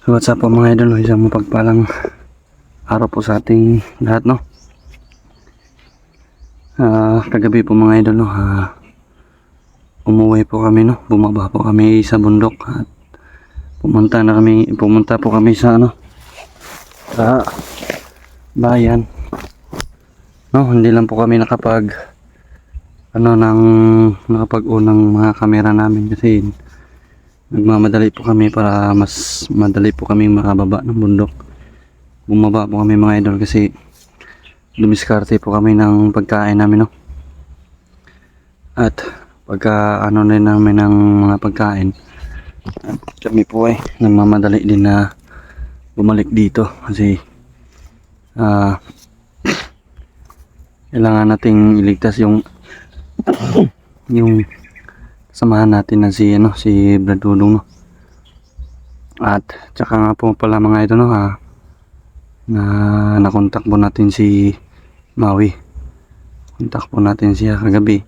So what's up po mga idol, isang mapagpalang araw po sa ating lahat, no. Kagabi po mga idol, no, umuwi po kami, no, bumaba po kami sa bundok at pumunta po kami sa sa bayan, no. Hindi lang po kami nakapag-unang mga kamera namin kasi nagmamadali po kami para mas madali po kami makababa ng bundok. Bumaba po kami mga idol kasi dumiskarte po kami ng pagkain namin, no. At pagka rin namin ng mga pagkain, at kami po ay nagmamadali din na bumalik dito kasi kailangan nating iligtas yung samahan natin na si Brad Dudong, no. At tsaka nga po pala mga idol, no, na nakontak po natin si Maui. Kontak po natin siya kagabi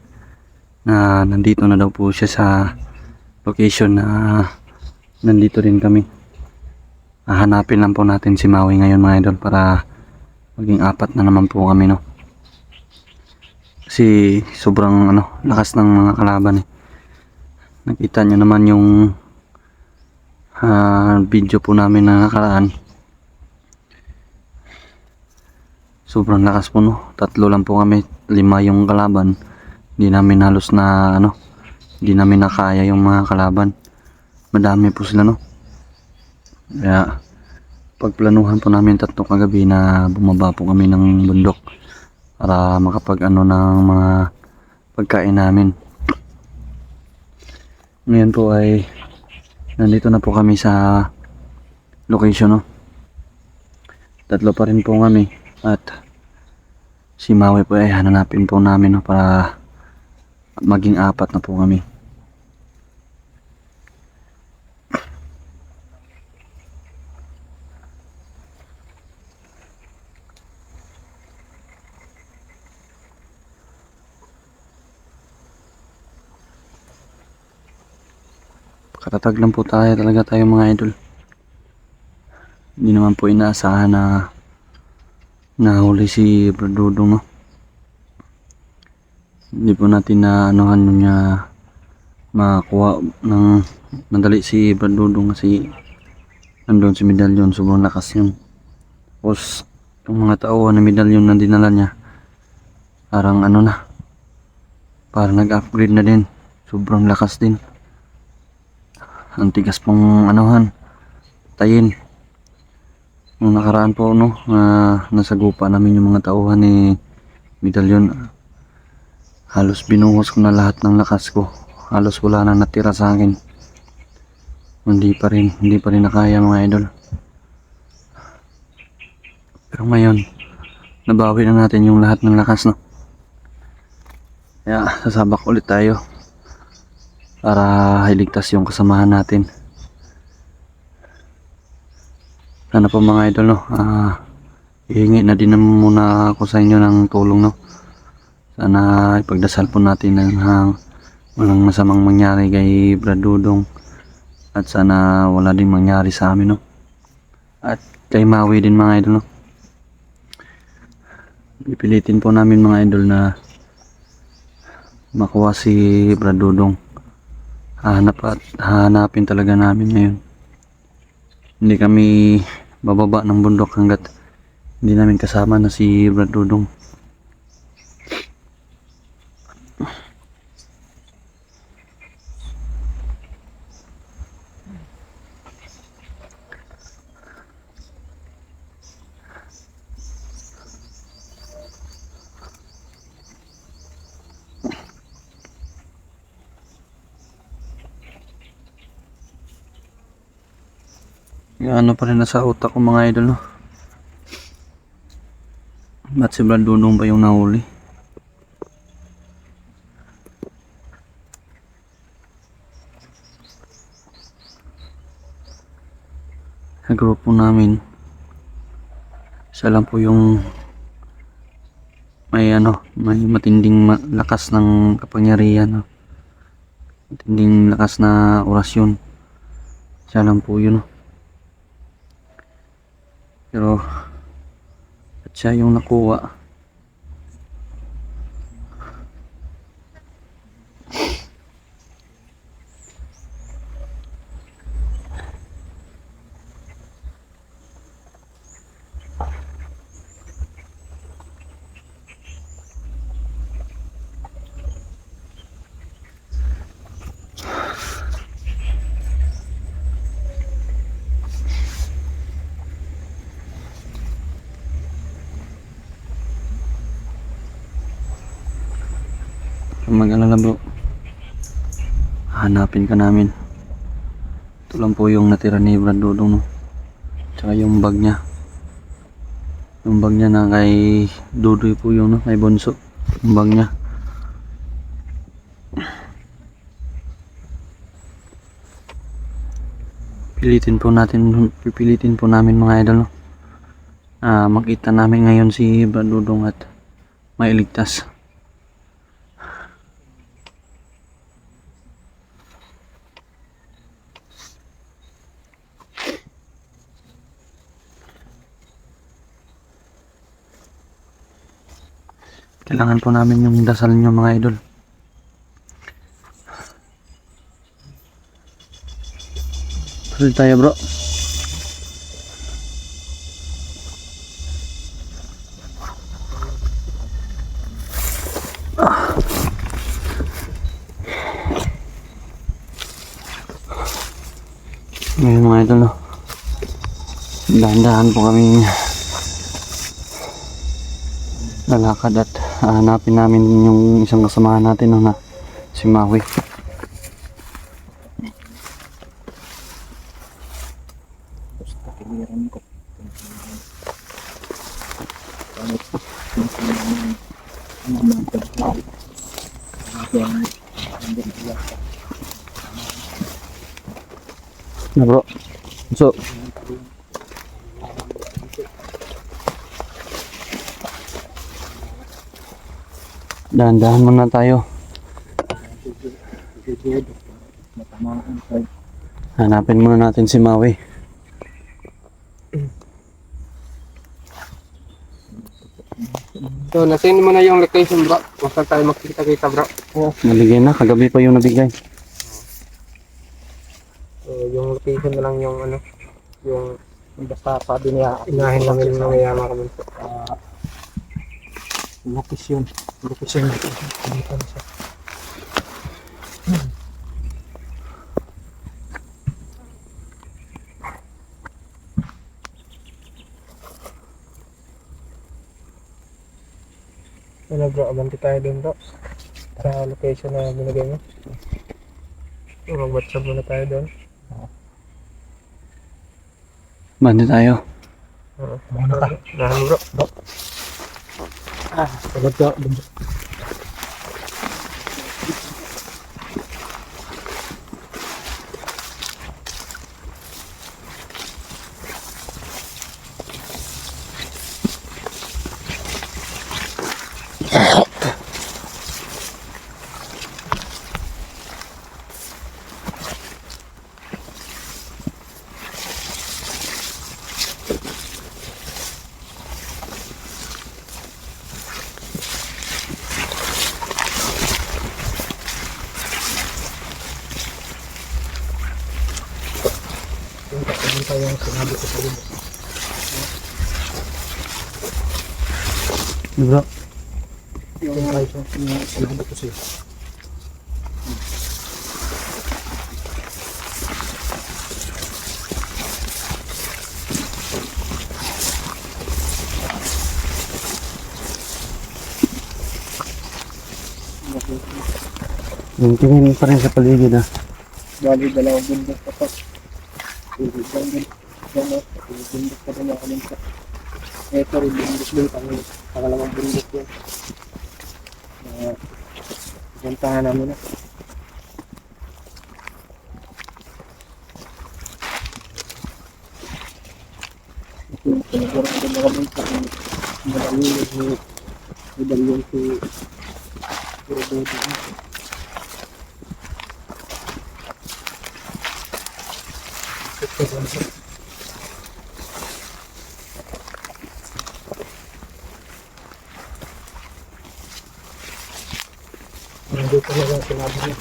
na nandito na daw po siya sa location na nandito rin kami. Hahanapin lang po natin si Maui ngayon mga idol para maging apat na naman po kami, no. Kasi sobrang lakas ng mga kalaban, eh. Nakita nyo naman yung video po namin na nakaraan. Sobrang lakas po, no. Tatlo lang po kami, 5 yung kalaban. Hindi namin halos hindi namin nakaya yung mga kalaban. Madami po sila, no. Kaya pagplanuhan po namin tatlo kagabi na bumaba po kami ng bundok para makapag ng mga pagkain namin. Ngayon po ay nandito na po kami sa location, no. Tatlo pa rin po kami at si Maui po ay hanapin po namin, no, para maging apat na po kami. Katatag lang po talaga tayo mga idol. Hindi naman po inaasahan na nahuli si Brad Dudong, no. Hindi po natin na makakuha ng madali si Brad Dudong kasi nandun si medalyon, sobrang lakas yun. Tapos yung mga tao na medalyon na dinala niya parang parang nag-upgrade na din, sobrang lakas din. Ang tigas pong tayin. Nung nakaraan po, no, nasagupa namin yung mga tauhan ni medalyon. Halos binuhos ko na lahat ng lakas ko. Halos wala na natira sa akin. Hindi pa rin nakaya mga idol. Pero ngayon, nabawi na natin yung lahat ng lakas, no. Kaya sasabak ulit tayo para iligtas yung kasamahan natin. Sana po mga idol, no, hihingi na din muna ako sa inyo ng tulong, no. Sana ipagdasal po natin ng walang masamang mangyari kay Brad Dudong at sana wala din mangyari sa amin, no, at kay Maui din mga idol, no. Ipilitin po namin mga idol na makuha si Brad Dudong. Hahanapin talaga namin ngayon. Hindi kami bababa ng bundok hanggat hindi namin kasama na si Brad Dudong. Yung pa rin nasa utak ko mga idol, no. Ba't si Brad Dudong ba yung nahuli? Sa grupo namin, isa lang po yung may matinding lakas ng kapangyarihan, no. Matinding lakas na orasyon. Siya lang po yun, no. Pero at siya yung nakuha. Mag-alala bro, hanapin ka namin. Ito lang po yung natira ni Brad Dudong, no? Tsaka yung bag niya. Yung bag niya na kay Dudoy po yung, no? Kay Bonso. Yung bag niya. Pipilitin po namin mga idol, no? Makita namin ngayon si Brad Dudong at mailigtas. Kailangan po namin yung dasal nyo mga idol. Tuloy tayo bro. Ngayon mga idol, no? Dahan-dahan po kami lalakad at hanapin namin yung isang kasamahan natin, no, na si Maui. Na bro, so dahan-dahan muna tayo. Hanapin muna natin si Maui. So, nasend mo na yung location bro. Basta tayo makikita-kita bro. Nabigay na, kagabi pa yung nabigay. So, yung location na lang yung ano, yung basta sabi niya, inahin lang yung nangyayama kami. Location. Location. Dito na siya. Ano bro, abanti tayo dun bro. Sa location na binigay mo. So, mag-WhatsApp muna tayo dun. Bandi tayo. Muna ka. Nahan bro. Sagot ka. Yung sinabi ko sa iyo. Bro, Yung sinabi ko sa iyo. yung tingin pa rin sa paligid ah. Bali, dalawang bundok pa pa. Bundok pa rin ako nun sa. Ito rin, bundok din. Pangalawang bundok din. Puntahan namin na. Pinagurang din ako dun sa medalyon si Roberto. Talagang sinabi niya.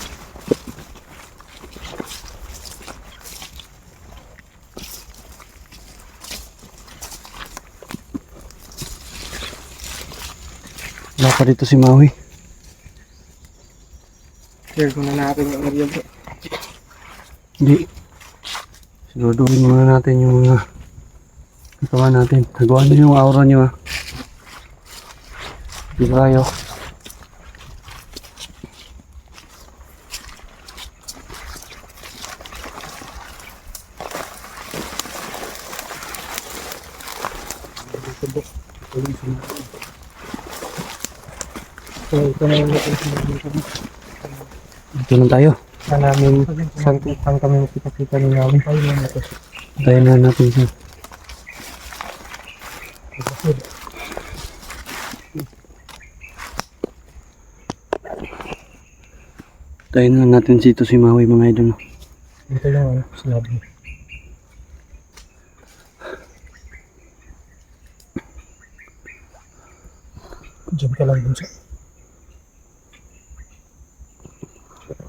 Wala pa dito si Maui. Share ko na natin yung area bro. Hindi. Siguraduhin muna natin yung mga katawan natin. Nagawa niyo yung aura niyo ah. Di ba kayo? So ito na yung location dito. Dito lang tayo. Saan namin, saan kami makita-kita ni namin. Tayo na natin siya. Tayo na natin dito si Maui mga idol. Dito yung ano, sinabi. Diyan ka lang dun sa...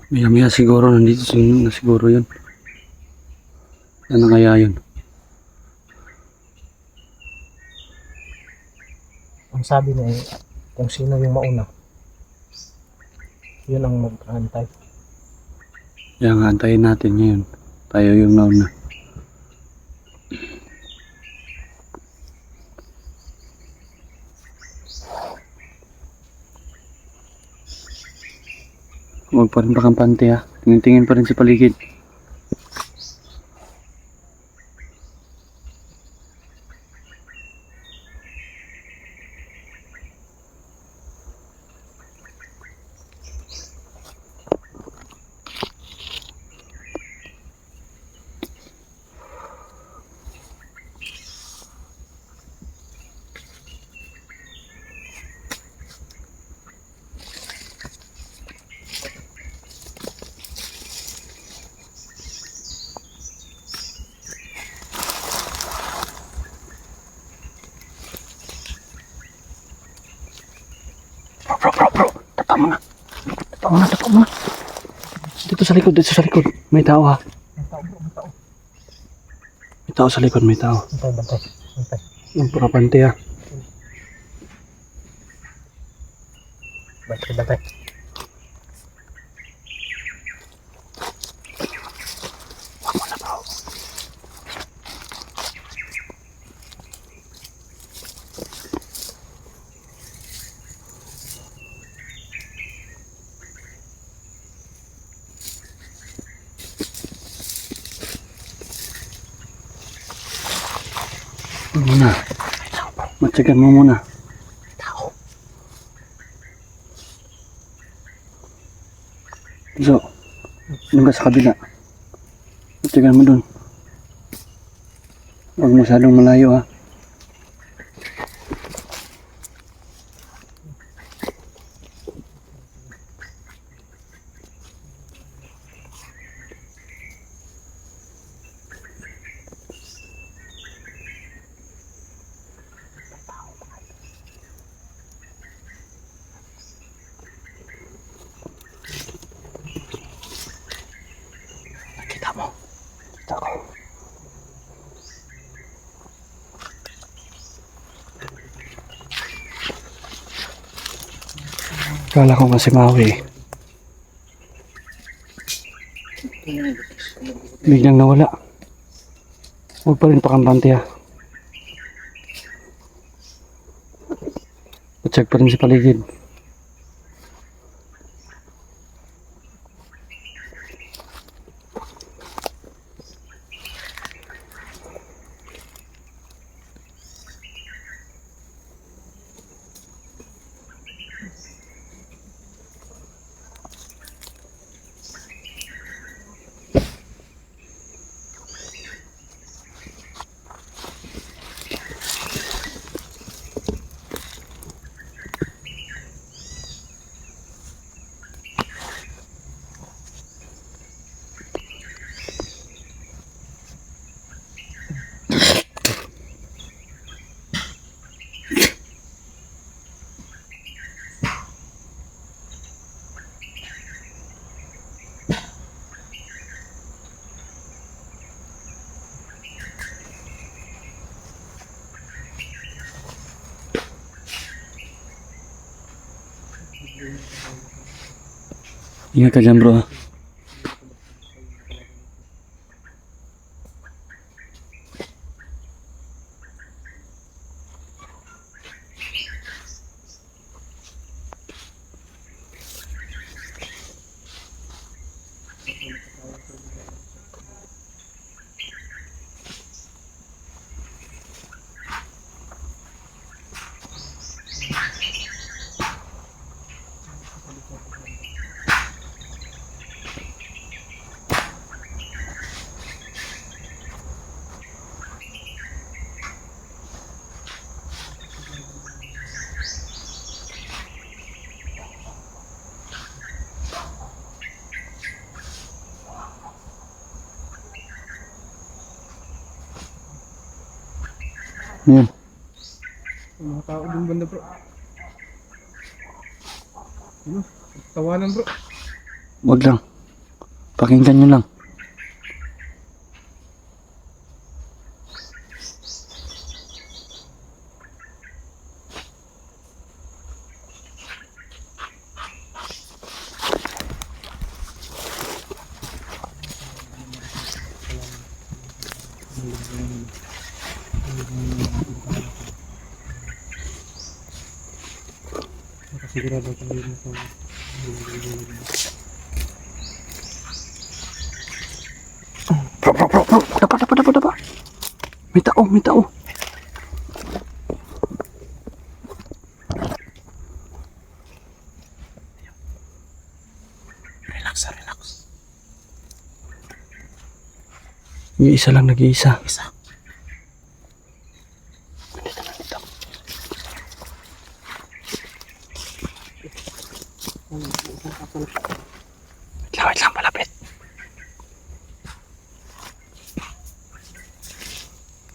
Maya siguro nandito na siguro yun. Ano kaya yun? Ang sabi niya eh, kung sino yung mauna, yun ang mag-aantay. Kaya nga antayin natin ngayon. Tayo yung nauna. Huwag pa rin pakampante ha. Tingin-tingin pa rin sa paligid. Bro. Tapa mo na. Tapa mo na. Dito sa likod. May tao ha. May tao sa likod, may tao. Bantay. Ang pakapante ha. Bantay. Wag mo na bro. Muna. Matyagan mo muna. Tao. So, doon ka sa kabila. Matyagan mo doon. Huwag masyadong malayo ha. Kita mo. Kita ko. Kala ko kasi Maui. Biglang nawala. Huwag pa rin pakambante ha. Check pa rin sa paligid. Ingat ka dyan bro. Yan. May mga tao dun banda bro. Ano? Tawanan bro. Wag lang. Pakinggan nyo lang. Nakasigurado ko yun ito. Bro. Dapa. May tao. Relax. Yung isa lang nag-iisa. Wait lang, malapit.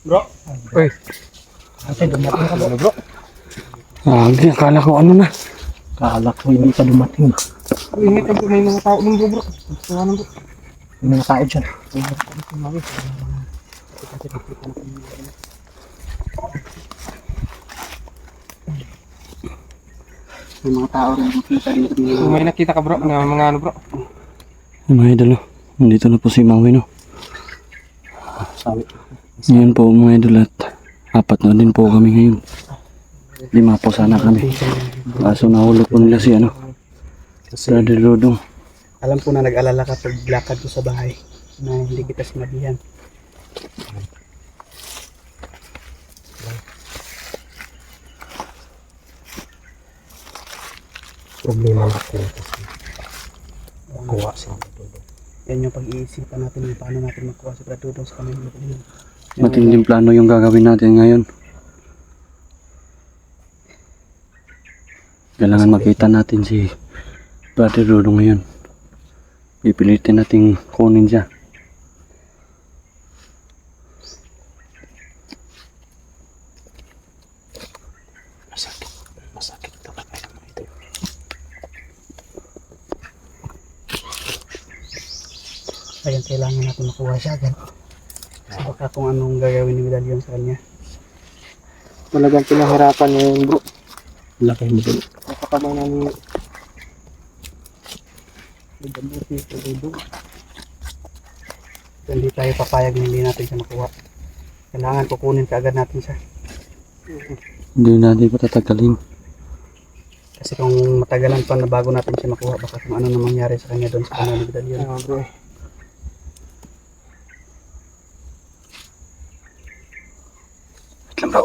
Bro. Uy. Ate, dumating ka bro. Akala ko ano na. Kala ko hindi ka dumating. Ingat ka bro, may mga tao dun bro. Tawanan bro. May mga tao dyan. May mga tao rin makita dito. Kung may nakita ka bro, na mga ano bro. Mga idol, nandito na po si Maui, no? Sabi. Ngayon po mga idol at apat na din po kami ngayon. 5 po sana kami. Kaso nahulog po nila si Brother Dodong. Alam ko na nag-alala ka pag lakad ko sa bahay na hindi kita sinabihan. Problema natin kasi makuha siya. Yan yung pag-iisipan natin yung paano natin makuha si Brad Dodong sa kanila. Matinding plano yung gagawin natin ngayon. Kailangan makita natin si Brother Dodong ngayon. Pipilitin natin kunin siya. Masakit talaga yung mga ito. Ayan, kailangan natin makuha siya agad. Kasi baka kung anong gagawin ni Medallion sa kanya. Talagang pinahirapan niya yun bro. Laki mo din. Napakamanan niya. Dabuti sa Dodong. Hindi tayo papayag na hindi natin siya makuha. Kailangan kukunin kaagad natin siya. Hindi natin patatagalin. Kasi kung matagalan pa na bago natin siya makuha, baka kung ano na mangyari sa kanya doon sa kanal ni Medallion. Ayun bro. Wait lang bro.